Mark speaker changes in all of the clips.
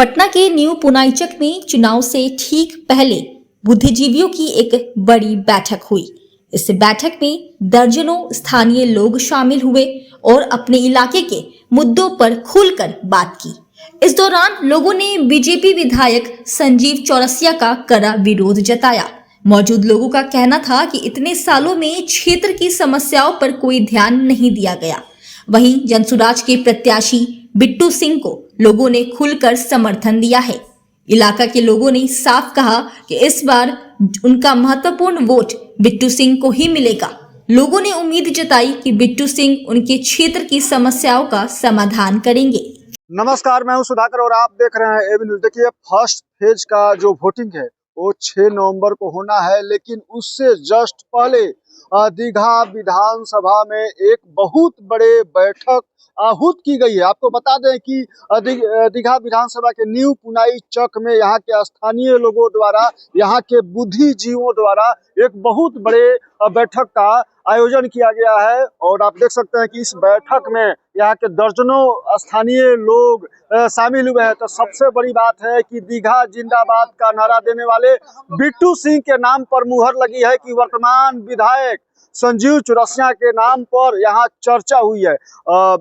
Speaker 1: पटना के न्यू पुनाईचक में चुनाव से ठीक पहले बुद्धिजीवियों की एक बड़ी बैठक हुई। इस बैठक में दर्जनों स्थानीय लोग शामिल हुए और अपने इलाके के मुद्दों पर खुलकर बात की। इस दौरान लोगों ने बीजेपी विधायक संजीव चौरसिया का कड़ा विरोध जताया। मौजूद लोगों का कहना था कि इतने सालों में क्षेत्र की समस्याओं पर कोई ध्यान नहीं दिया गया। वहीं जनसुराज के प्रत्याशी बिट्टू सिंह को लोगों ने खुलकर समर्थन दिया है। इलाका के लोगों ने साफ कहा कि इस बार उनका महत्वपूर्ण वोट बिट्टू सिंह को ही मिलेगा। लोगों ने उम्मीद जताई कि बिट्टू सिंह उनके क्षेत्र की समस्याओं का समाधान करेंगे।
Speaker 2: नमस्कार, मैं हूं सुधाकर और आप देख रहे हैं एबी न्यूज। देखिए, फर्स्ट फेज का जो वोटिंग है वो 6 नवंबर को होना है, लेकिन उससे जस्ट पहले दीघा विधानसभा में एक बहुत बड़े बैठक आहूत की गई है। आपको बता दें कि दीघा विधानसभा के न्यू पुनाईचक में यहाँ के स्थानीय लोगों द्वारा, यहाँ के बुद्धिजीवियों द्वारा एक बहुत बड़े बैठक का आयोजन किया गया है। और आप देख सकते हैं कि इस बैठक में यहाँ के दर्जनों स्थानीय लोग शामिल हुए हैं। तो सबसे बड़ी बात है कि दीघा जिंदाबाद का नारा देने वाले बिट्टू सिंह के नाम पर मुहर लगी है कि वर्तमान विधायक संजीव चौरसिया के नाम पर यहाँ चर्चा हुई है।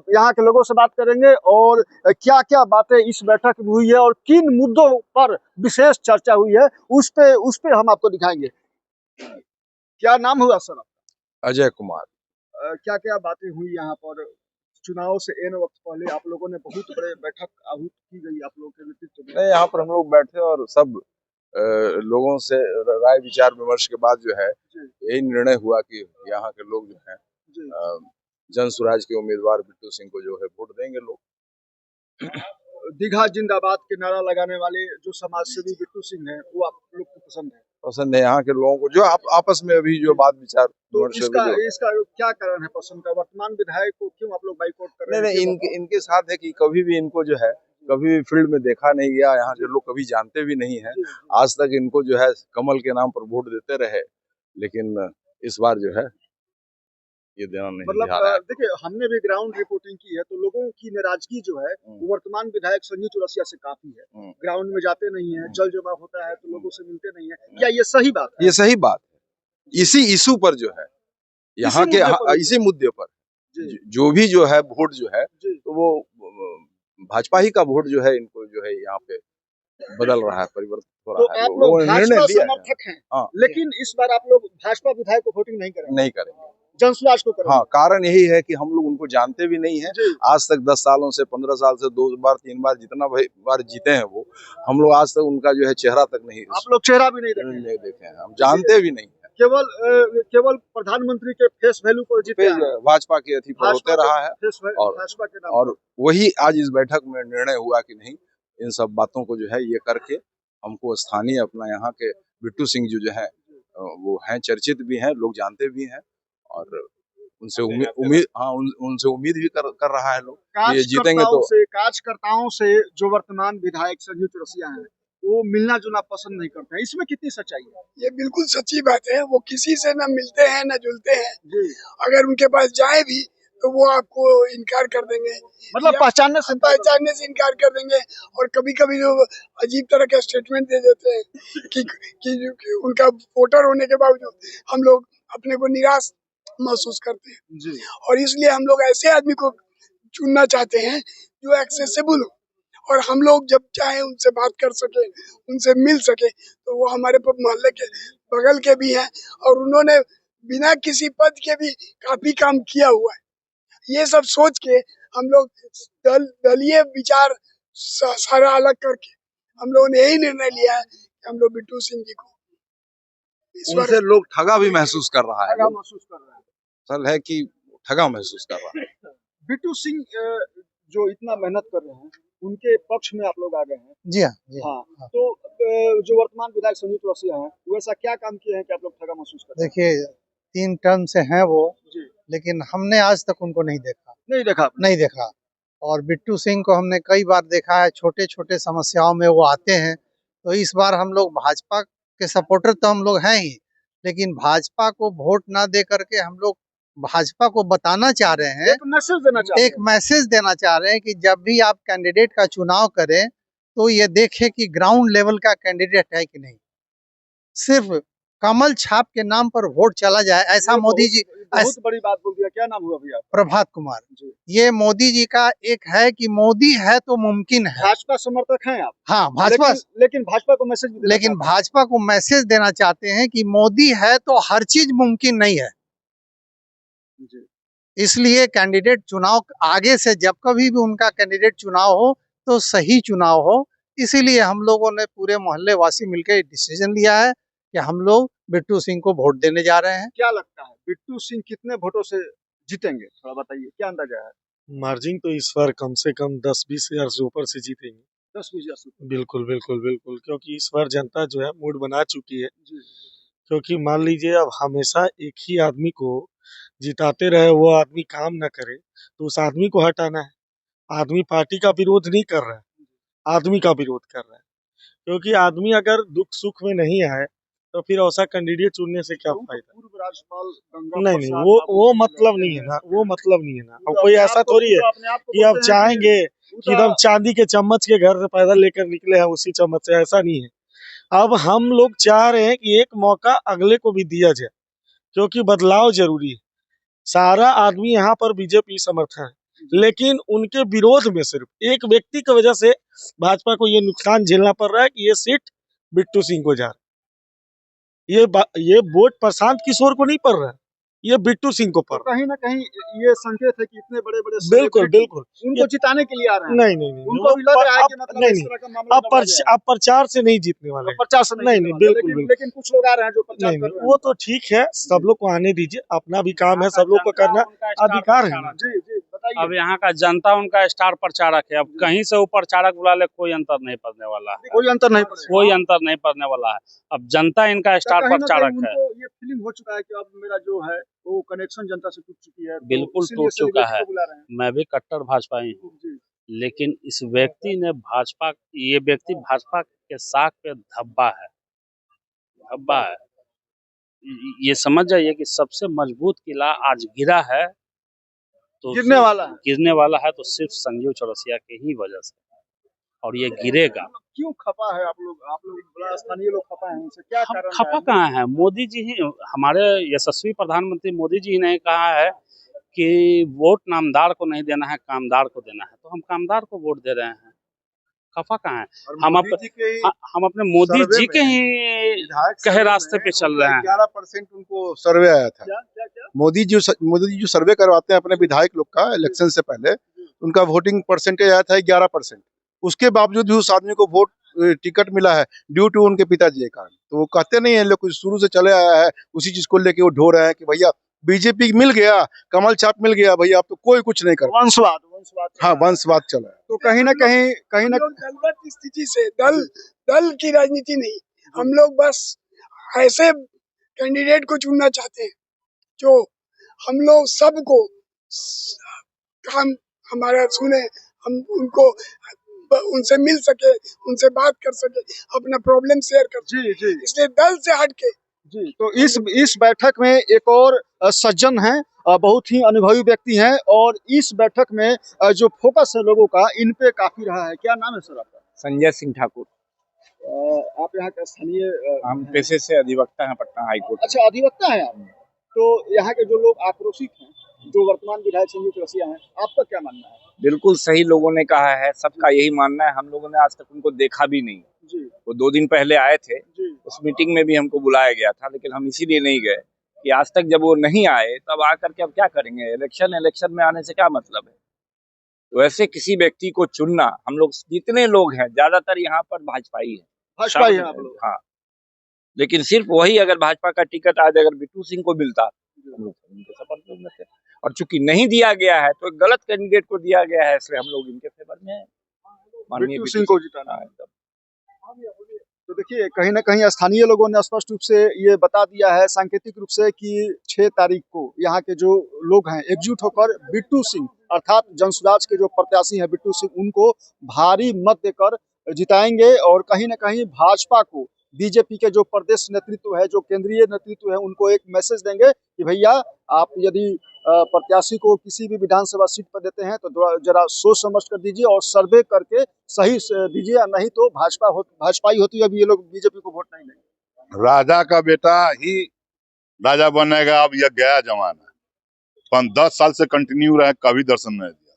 Speaker 2: यहाँ के लोगों से बात करेंगे और क्या क्या बातें इस बैठक में हुई है और किन मुद्दों पर विशेष चर्चा हुई है उस पे हम आपको दिखाएंगे। क्या नाम हुआ सर आपका?
Speaker 3: अजय कुमार।
Speaker 2: क्या क्या बातें हुई यहाँ पर? चुनाव से एन वक्त पहले आप लोगों ने बहुत बड़े बैठक आहूत की गई आप लोगों के नेतृत्व में।
Speaker 3: नहीं, यहाँ पर हम लोग बैठे और सब लोगों से राय विचार विमर्श के बाद जो है यही निर्णय हुआ कि यहाँ के लोग जो है जनसुराज के उम्मीदवार बिट्टू सिंह को जो है वोट देंगे लोग।
Speaker 2: दीघा जिंदाबाद के नारा लगाने वाले जो समाजसेवी बिट्टू सिंह हैं वो आप लोग को पसंद है यहाँ के लोगों को, जो आपस में अभी जो बात विचार तो इसका क्या कारण है पसंद का? वर्तमान विधायक को क्यों आप लोग बाइकआउट कर रहे हैं?
Speaker 3: नहीं, इनके साथ है कि कभी भी इनको जो है कभी भी फील्ड में देखा नहीं गया, यहाँ के लोग कभी जानते भी नहीं है। आज तक इनको जो है कमल के नाम पर वोट देते रहे, लेकिन इस बार जो है ये देना नहीं।
Speaker 2: मतलब देखिए, हमने भी ग्राउंड रिपोर्टिंग की है तो लोगों की नाराजगी जो है वो वर्तमान विधायक संजीव चौरसिया से काफी है। ग्राउंड में जाते नहीं है, जल जमाव होता है तो लोगों से मिलते नहीं है। क्या ये सही बात है?
Speaker 3: ये सही बात है। इसी इशू पर जो है यहाँ के इसी मुद्दे पर जो भी जो है वोट जो है तो वो भाजपा ही का वोट जो है इनको जो है यहाँ पे बदल रहा है, परिवर्तित हो रहा है।
Speaker 2: आप लोग भाजपा समर्थक हैं, लेकिन इस बार आप लोग भाजपा विधायक को वोटिंग नहीं करेंगे, जनसुराज को करेंगे।
Speaker 3: हाँ, कारण यही है कि हम लोग उनको जानते भी नहीं है। आज तक 10 सालों से 15 साल से 2 बार 3 बार जितना बार जीते हैं वो, हम लोग आज तक उनका जो है चेहरा तक नहीं,
Speaker 2: आप लोग चेहरा भी नहीं
Speaker 3: देखे हैं, हम जानते भी नहीं है।
Speaker 2: केवल प्रधानमंत्री के फेस वैल्यू पर जीते हैं,
Speaker 3: भाजपा के अथी पर होते रहा है। और वही आज इस बैठक में निर्णय हुआ कि नहीं, इन सब बातों को जो है ये करके हमको स्थानीय अपना यहाँ के बिट्टू सिंह जो है वो हैं, चर्चित भी हैं, लोग जानते भी हैं और उनसे उम्मीद भी कर रहा है लोग ये जीतेंगे। तो
Speaker 2: कार्यकर्ताओं से जो वर्तमान विधायक संजीव चौरसिया हैं वो मिलना जुलना पसंद नहीं करते हैं, इसमें कितनी सच्चाई है?
Speaker 4: ये बिल्कुल सच्ची बात है। वो किसी से न मिलते हैं न जुलते हैं। अगर उनके पास जाए भी तो वो आपको इनकार कर देंगे,
Speaker 2: मतलब पहचानने से
Speaker 4: इनकार कर देंगे। और कभी कभी जो अजीब तरह का स्टेटमेंट दे देते हैं कि उनका वोटर होने के बावजूद हम लोग अपने को निराश महसूस करते हैं। और इसलिए हम लोग ऐसे आदमी को चुनना चाहते हैं जो एक्सेसिबल हो और हम लोग जब चाहे उनसे बात कर सके, उनसे मिल सके। तो वो हमारे मोहल्ले के बगल के भी हैं और उन्होंने बिना किसी पद के भी काफी काम किया हुआ है। ये सब सोच के हम लोग दलीय विचार सारा अलग करके हम लोगों ने यही निर्णय लिया है कि हम लोग बिट्टू सिंह जी को
Speaker 3: उनसे लोग ठगा भी महसूस कर रहा है, असल है कि ठगा महसूस कर रहा है।
Speaker 2: बिट्टू सिंह जो इतना मेहनत कर रहे हैं उनके पक्ष में आप लोग आ गए हैं।
Speaker 4: जी
Speaker 2: हाँ। तो जो वर्तमान विधायक संजीव चौरसिया हैं वो ऐसा क्या काम किए हैं कि आप लोग ठगा महसूस कर रहे हैं?
Speaker 4: देखिए, 3 टर्म से हैं वो, लेकिन हमने आज तक उनको नहीं देखा। और बिट्टू सिंह को हमने कई बार देखा है, छोटे छोटे समस्याओं में वो आते हैं। तो इस बार हम लोग भाजपा के सपोर्टर तो हम लोग हैं ही, लेकिन भाजपा को वोट ना दे करके हम लोग भाजपा को बताना चाह रहे हैं, एक मैसेज देना चाह रहे हैं कि जब भी आप कैंडिडेट का चुनाव करें
Speaker 5: तो ये देखे कि ग्राउंड लेवल का कैंडिडेट है कि नहीं। सिर्फ कमल छाप के नाम पर वोट चला जाए, ऐसा मोदी जी
Speaker 2: बहुत बड़ी बात बोल दिया। क्या नाम हुआ भैया?
Speaker 5: प्रभात कुमार
Speaker 2: जी।
Speaker 5: ये मोदी जी का एक है कि मोदी है तो मुमकिन है।
Speaker 2: भाजपा समर्थक हैं आप?
Speaker 5: हाँ, भाजपा,
Speaker 2: लेकिन भाजपा को मैसेज
Speaker 5: लेकिन भाजपा को मैसेज देना चाहते हैं कि मोदी है तो हर चीज मुमकिन नहीं है।
Speaker 2: जी।
Speaker 5: इसलिए कैंडिडेट चुनाव आगे से जब कभी भी उनका कैंडिडेट चुनाव हो तो सही चुनाव हो। इसीलिए हम लोगों ने पूरे मोहल्ले वासी मिलकर डिसीजन लिया है कि हम लोग बिट्टू सिंह को वोट देने जा रहे हैं।
Speaker 2: क्या लगता है बिट्टू सिंह कितने वोटों से जीतेंगे, थोड़ा बताइए, क्या अंदाजा है?
Speaker 6: मार्जिन तो इस बार कम से कम 10-20 हजार से ऊपर से जीतेंगे।
Speaker 2: 10-20 हजार से?
Speaker 6: बिल्कुल बिल्कुल बिल्कुल, क्योंकि इस बार जनता जो है मूड बना चुकी है।
Speaker 2: जी।
Speaker 6: क्योंकि मान लीजिए अब हमेशा एक ही आदमी को जिताते रहे, वो आदमी काम न करे तो उस आदमी को हटाना है। आदमी पार्टी का विरोध नहीं कर रहा है, आदमी का विरोध कर रहा है। क्योंकि आदमी अगर दुख सुख में नहीं आए तो फिर ऐसा कैंडिडेट चुनने से क्या फायदा।
Speaker 2: पूर्व राज्यपाल गंगा
Speaker 6: नहीं
Speaker 2: प्रसाद
Speaker 6: नहीं, वो
Speaker 2: बाबू
Speaker 6: मतलब नहीं है ना, वो मतलब नहीं है ना। अब कोई ऐसा थोड़ी है कि आप चाहेंगे कि एकदम चांदी के चम्मच के घर से पैदल लेकर निकले हैं उसी चम्मच से, ऐसा नहीं है। अब हम लोग चाह रहे हैं कि एक मौका अगले को भी दिया जाए, क्योंकि बदलाव जरूरी है। सारा आदमी यहाँ पर बीजेपी समर्थन है, लेकिन उनके विरोध में सिर्फ एक व्यक्ति की वजह से भाजपा को ये नुकसान झेलना पड़ रहा है कि ये सीट बिट्टू सिंह को जा रहा है। ये वोट प्रशांत किशोर को नहीं पड़ रहा है, ये बिट्टू सिंह को पड़ रहा है।
Speaker 2: कहीं ना कहीं ये संकेत है कि इतने बड़े बड़े
Speaker 6: बिल्कुल बिल्कुल
Speaker 2: उनको जिताने के लिए आ रहे हैं।
Speaker 6: नहीं नहीं नहीं,
Speaker 2: उनको भी लग रहा है कि मतलब
Speaker 6: नहीं
Speaker 2: इस
Speaker 6: नहीं,
Speaker 2: तरह का मामला
Speaker 6: अब प्रचार से नहीं जीतने वाले हैं।
Speaker 2: प्रचार से
Speaker 6: नहीं नहीं, बिल्कुल बिल्कुल।
Speaker 2: लेकिन कुछ लोग आ रहे हैं जो प्रचार
Speaker 6: नहीं
Speaker 2: कर
Speaker 6: नहीं,
Speaker 2: रहे हैं।
Speaker 6: वो तो ठीक है, सब लोग को आने दीजिए, अपना भी काम है, सब लोग को करना अधिकार है।
Speaker 2: जी जी बताइए।
Speaker 7: अब यहाँ का जनता उनका स्टार प्रचारक है। अब कहीं से वो प्रचारक बुला ले, कोई अंतर नहीं पड़ने वाला है।
Speaker 2: कोई अंतर नहीं पड़ेगा।
Speaker 7: कोई अंतर नहीं पड़ने वाला है। अब जनता इनका स्टार प्रचारक है।
Speaker 2: ये फीलिंग हो चुका है कि अब मेरा जो है वो कनेक्शन जनता से टूट चुकी है।
Speaker 7: बिल्कुल टूट चुका है। मैं भी कट्टर भाजपाई हूँ, लेकिन इस व्यक्ति ने ये व्यक्ति भाजपा के साख पे धब्बा है। ये समझ जाइए कि सबसे मजबूत किला आज गिरा है, तो गिरने वाला है तो सिर्फ संजीव चौरसिया के ही वजह से, और ये गिरेगा।
Speaker 2: क्यों खपा है आप लोग बड़ा स्थानीय लोग खपा हैं, उनसे क्या कारण है?
Speaker 7: खपा कहाँ है? मोदी जी ही, हमारे यशस्वी प्रधानमंत्री मोदी जी ने कहा है कि वोट नामदार को नहीं देना है, कामदार को देना है, तो हम कामदार को वोट दे रहे हैं। खफा कहाँ है? हम अपने मोदी जी के ही कहे रास्ते पे चल रहे हैं।
Speaker 3: 11% उनको सर्वे आया था। मोदी जी जो सर्वे करवाते हैं अपने विधायक लोग का इलेक्शन से पहले, उनका वोटिंग परसेंटेज आया था 11%। उसके बावजूद भी उस आदमी को वोट टिकट मिला है ड्यू टू उनके पिताजी के कारण। तो वो कहते नहीं है, लोग शुरू से चले आया है उसी चीज को लेके वो ढो रहे हैं कि भैया बीजेपी मिल गया, कमल छाप मिल गया, भैया अब तो कोई कुछ नहीं कर।
Speaker 2: वंशवाद
Speaker 3: हाँ, वंशवाद चला है।
Speaker 2: तो कहीं ना कहीं
Speaker 4: दलगत स्थिति से दल की राजनीति नहीं, हम लोग बस ऐसे कैंडिडेट को चुनना चाहते हैं जो हम लोग सबको काम हमारा सुने, हम उनसे मिल सके, उनसे बात कर सके, अपना प्रॉब्लम शेयर कर सके। जी। इसलिए दल से हटके
Speaker 2: जी। तो इस बैठक में एक और सज्जन हैं, बहुत ही अनुभवी व्यक्ति हैं, और इस बैठक में जो फोकस है लोगों का इन पे काफी रहा है। क्या नाम है सर आपका?
Speaker 8: संजय सिंह ठाकुर।
Speaker 2: आप यहाँ का स्थानीय?
Speaker 8: हम पेशे से अधिवक्ता हैं पटना हाई कोर्ट।
Speaker 2: अच्छा, अधिवक्ता हैं आप। तो यहाँ के जो लोग आक्रोशित हैं, जो वर्तमान विधायक संजीव चौरसिया हैं, आपका क्या मानना है?
Speaker 8: बिल्कुल सही लोगों ने कहा है, सबका यही मानना है। हम लोगों ने आज तक उनको देखा भी नहीं।
Speaker 2: जी।
Speaker 8: वो 2 दिन पहले आए थे,
Speaker 2: जी।
Speaker 8: उस मीटिंग में भी हमको बुलाया गया था, लेकिन हम इसीलिए नहीं गए कि आज तक जब वो नहीं आए तब आकर के अब क्या करेंगे? इलेक्शन में आने से क्या मतलब है? तो ऐसे किसी व्यक्ति को चुनना, हम लोग जितने लोग हैं ज्यादातर यहाँ पर भाजपाई है।
Speaker 2: भाजपाई है आप लोग?
Speaker 8: हाँ, लेकिन सिर्फ वही अगर भाजपा का टिकट आज अगर बिट्टू सिंह को मिलता हम लोग उनके सपोर्ट में थे, और चूंकि नहीं दिया गया है तो गलत कैंडिडेट को दिया गया है, इसलिए हम लोग इनके फेवर में हैं। माननीय
Speaker 2: बिट्टू सिंह को जिताना है। तो देखिए, कहीं ना कहीं स्थानीय लोगों ने स्पष्ट रूप से ये बता दिया है सांकेतिक रूप से कि 6 तारीख को यहाँ के जो लोग हैं एकजुट होकर बिट्टू सिंह अर्थात जनसुराज के जो प्रत्याशी हैं बिट्टू सिंह, उनको भारी मत देकर जिताएंगे और कहीं ना कहीं भाजपा को बीजेपी के जो प्रदेश नेतृत्व है, जो केंद्रीय नेतृत्व है, उनको एक मैसेज देंगे कि भैया आप यदि प्रत्याशी को किसी भी विधानसभा सीट पर देते हैं तो जरा सोच समझ कर दीजिए और सर्वे करके सही दीजिए, नहीं तो भाजपाई होती है। अभी ये लोग बीजेपी को वोट नहीं देंगे।
Speaker 9: राजा का बेटा ही राजा बनेगा, अब यह गया जमाना। 10 साल से कंटिन्यू रहे, कभी दर्शन नहीं दिया।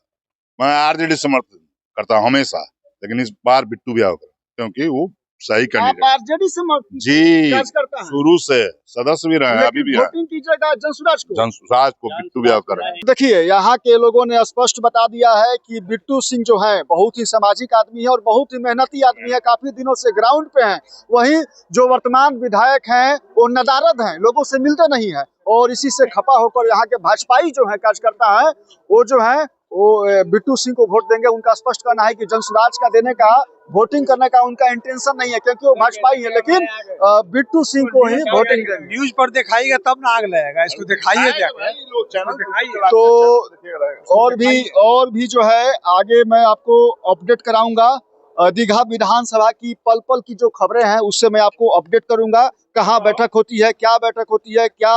Speaker 9: मैं आरजेडी समर्थन करता हूं हमेशा, लेकिन इस बार बिट्टू भी आओगे क्योंकि वो सही कैंडिडेट।
Speaker 2: आप आरजेडी समर्थन
Speaker 9: जी,
Speaker 2: करता है?
Speaker 9: शुरू से सदस्य भी रहे, अभी भी है।
Speaker 2: वोटिंग कीजिएगा जनसुराज को
Speaker 9: बिट्टू भी आओगे।
Speaker 2: देखिए, यहाँ के लोगों ने स्पष्ट बता दिया है कि बिट्टू सिंह जो है बहुत ही सामाजिक आदमी है और बहुत ही मेहनती आदमी है, काफी दिनों से ग्राउंड पे हैं। वहीं जो वर्तमान विधायक हैं वो नदारद हैं, लोगों से मिलते नहीं है और इसी से खपा होकर यहाँ के भाजपाई जो है कार्यकर्ता है वो जो है वो बिट्टू सिंह को वोट देंगे। उनका स्पष्ट कहना है कि जनसुराज का देने का, वोटिंग करने का उनका इंटेंशन नहीं है क्योंकि वो भाजपाई है, लेकिन बिट्टू सिंह को ही वोटिंग देंगे।
Speaker 10: न्यूज पर दिखाइएगा तब ना आग लगेगा, इसको दिखाइए
Speaker 2: तो और भी जो है आगे मैं आपको अपडेट कराऊंगा। दीघा विधानसभा की पल पल की जो खबरें हैं उससे मैं आपको अपडेट करूंगा। कहाँ बैठक होती है, क्या बैठक होती है, क्या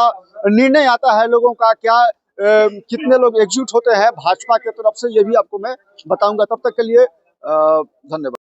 Speaker 2: निर्णय आता है लोगों का, क्या कितने लोग एकजुट होते हैं भाजपा के तरफ से, ये भी आपको मैं बताऊंगा। तब तक के लिए धन्यवाद।